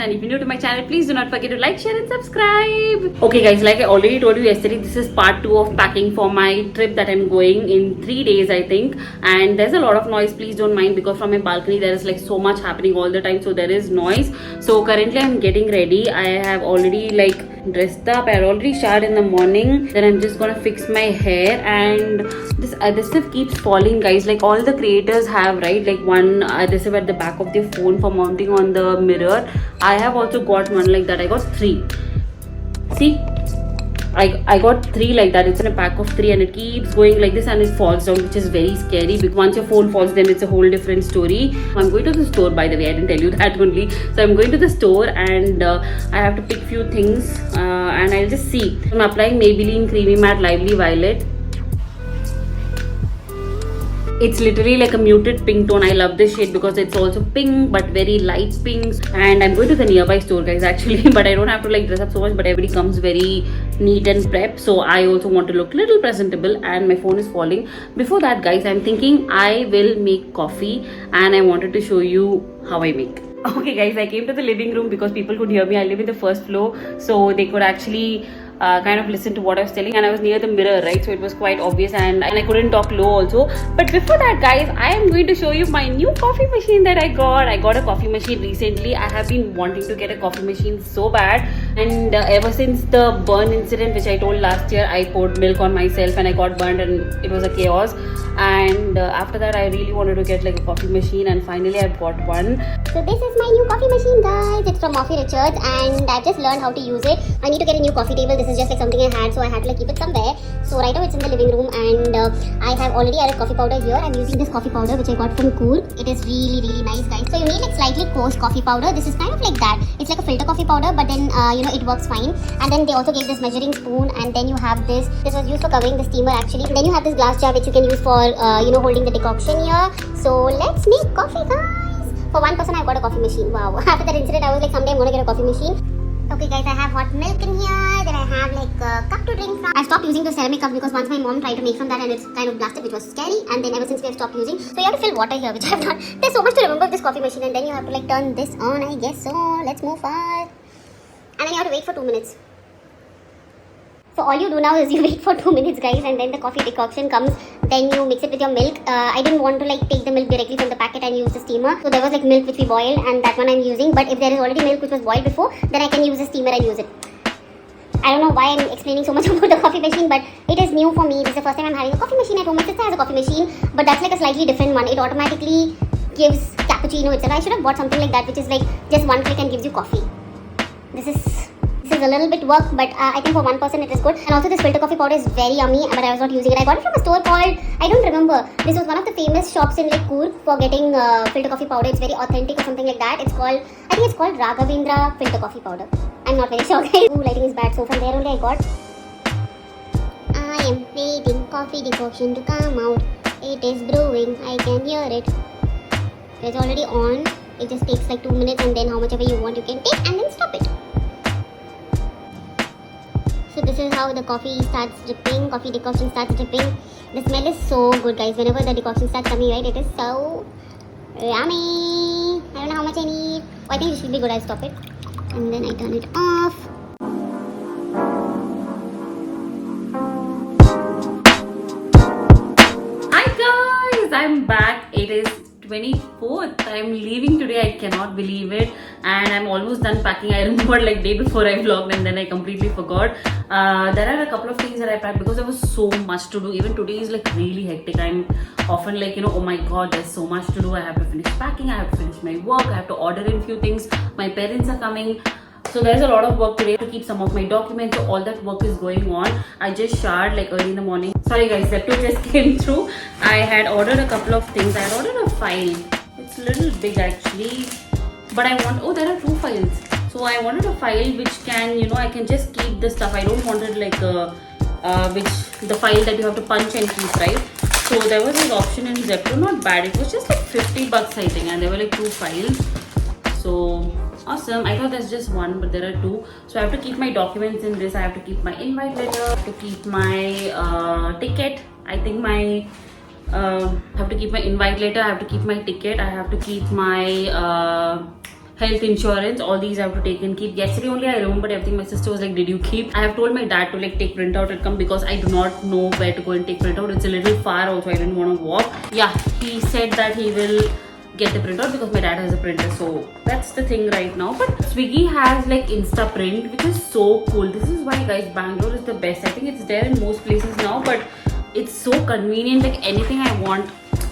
notification, and if you're new to my channel, please do not forget to like, share and subscribe. Okay guys, like I already told you yesterday, this is part 2 of packing for my trip that I'm going in 3 days I think, and there's a lot of noise, please don't mind, because from my balcony there is like so much happening all the time, so there is noise. So currently I'm getting ready. I have already like dressed up. I already showered in the morning. Then I'm just gonna fix my hair, and this adhesive keeps falling guys, like all the creators have, right, like one adhesive at the back of their phone for mounting on the mirror. I have also got one like that. I got 3. See, I got 3 like that. It's in a pack of 3 and it keeps going like this and it falls down, which is very scary, because once your phone falls then it's a whole different story. I'm going to the store, by the way, I didn't tell you that only. So I'm going to the store and I have to pick few things and I'll just see. I'm applying Maybelline Creamy Matte Lively Violet. It's literally like a muted pink tone. I love this shade because it's also pink but very light pinks. And I'm going to the nearby store guys actually, but I don't have to like dress up so much, but everybody comes very neat and prepped, so I also want to look little presentable, and my phone is falling. Before that guys, I'm thinking I will make coffee and I wanted to show you how I make. Okay guys, I came to the living room because people could hear me. I live in the first floor, so they could actually kind of listen to what I was telling, and I was near the mirror, right, so it was quite obvious, and I couldn't talk low also. But before that guys, I am going to show you my new coffee machine that I got a coffee machine recently. I have been wanting to get a coffee machine so bad, and ever since the burn incident which I told last year, I poured milk on myself and I got burned and it was a chaos. And after that I really wanted to get like a coffee machine, and finally I bought one. So this is my new coffee machine guys. It's from Murphy Richards and I just learned how to use it. I need to get a new coffee table. This is just like something I had, so I had to like keep it somewhere. So right now it's in the living room, and I have already added coffee powder here. I'm using this coffee powder which I got from Cool. It is really nice guys. So you need like slightly coarse coffee powder. This is kind of like that. It's like a filter coffee powder, but then it works fine. And then they also gave this measuring spoon, and then you have this. This was used for covering the steamer actually. And then you have this glass jar which you can use for holding the decoction here. So let's make coffee guys. For one person I got a coffee machine. Wow. After that incident I was like, someday I'm gonna get a coffee machine. Okay guys, I have hot milk in here. Then I have like a cup to drink from. I stopped using the ceramic cup because once my mom tried to make from that and it's kind of blasted, which was scary. And then ever since we have stopped using. So you have to fill water here, which I have done. There's so much to remember of this coffee machine, and then you have to like turn this on, I guess so. Let's move forward. And then you have to wait for 2 minutes. So all you do now is you wait for 2 minutes guys, and then the coffee decoction comes. Then you mix it with your milk. I didn't want to like take the milk directly from the packet and use the steamer. So there was like milk which we boiled, and that one I'm using. But if there is already milk which was boiled before, then I can use the steamer and use it. I don't know why I'm explaining so much about the coffee machine, but it is new for me. This is the first time I'm having a coffee machine at home. My sister has a coffee machine, but that's like a slightly different one. It automatically gives cappuccino itself. I should have bought something like that, which is like just one click and gives you coffee. This is a little bit work, but I think for one person it is good. And also this filter coffee powder is very yummy, but I was not using it. I got it from a store called, I don't remember. This was one of the famous shops in like Coorg for getting filter coffee powder. It's very authentic or something like that. It's called, I think it's called Raghavendra filter coffee powder. I'm not very sure guys. Ooh, lighting is bad. So from there only I got. I am waiting coffee decoction to come out. It is brewing. I can hear it. It's already on. It just takes like 2 minutes, and then how much ever you want you can take and then stop it. So this is how the coffee starts dripping, coffee decoction starts dripping. The smell is so good guys. Whenever the decoction starts coming, right, it is so yummy. I don't know how much I need. Oh, I think it should be good. I'll stop it. And then I turn it off. Hi guys, I'm back. It is 24th. I'm leaving today. I cannot believe it, and I'm almost done packing. I remember like day before I vlogged and then I completely forgot. There are a couple of things that I packed because there was so much to do. Even today is like really hectic. I'm often like, oh my god, there's so much to do. I have to finish packing, I have to finish my work, I have to order in few things. My parents are coming. So there's a lot of work today to keep some of my documents. So all that work is going on. I just showered like early in the morning. Sorry guys, Zepto just came through. I had ordered a couple of things. I had ordered a file. It's a little big actually, but I want, there are 2 files. So I wanted a file which can, I can just keep the stuff. I don't want it like the file that you have to punch and keep, right? So there was this option in Zepto, not bad. It was just like 50 bucks I think, and there were like 2 files. So awesome. I thought there's just one, but there are 2. So I have to keep my documents in this. I have to keep my invite letter. I have to keep my ticket. I think my have to keep my invite letter. I have to keep my ticket. I have to keep my health insurance, all these I have to take and keep. Yesterday only I remembered everything. My sister was like, did you keep? I have told my dad to like take printout and come because I do not know where to go and take printout. It's a little far also, I didn't want to walk. Yeah, he said that he will get the printout because my dad has a printer, so that's the thing right now. But Swiggy has like Insta Print, which is so cool. This is why, guys, Bangalore is the best. I think it's there in most places now, but it's so convenient. Like anything I want,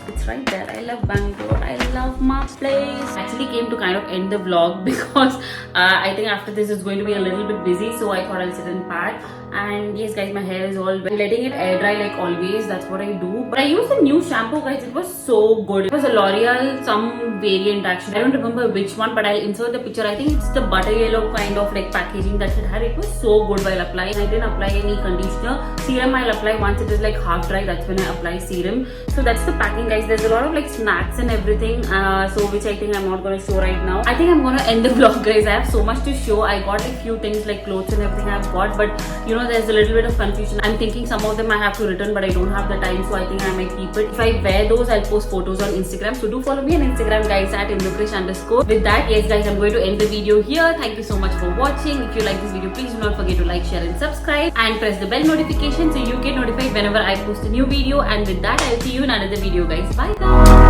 it's right there. I love Bangalore. I love my place. I actually came to kind of end the vlog because I think after this is going to be a little bit busy, so I thought I'll sit and pack. And yes, guys, my hair is all wet. Letting it air dry like always. That's what I do. But I used a new shampoo, guys. It was so good. It was a L'Oreal, some variant actually. I don't remember which one, but I'll insert the picture. I think it's the butter yellow kind of like packaging that it had. It was so good while applying. I didn't apply any conditioner. Serum I'll apply once it is like half dry. That's when I apply serum. So that's the packing, guys. There's a lot of like snacks and everything. So which I think I'm not gonna show right now. I think I'm gonna end the vlog, guys. I have so much to show. I got a few things like clothes and everything I've got, but you know, there's a little bit of confusion. I'm thinking some of them I have to return, but I don't have the time, so I think I might keep it. If I wear those, I'll post photos on Instagram. So do follow me on Instagram, guys, at @indukrish_. With that, yes, guys, I'm going to end the video here. Thank you so much for watching. If you like this video, please do not forget to like, share, and subscribe, and press the bell notification so you get notified whenever I post a new video. And with that, I'll see you in another video, guys. Bye, guys.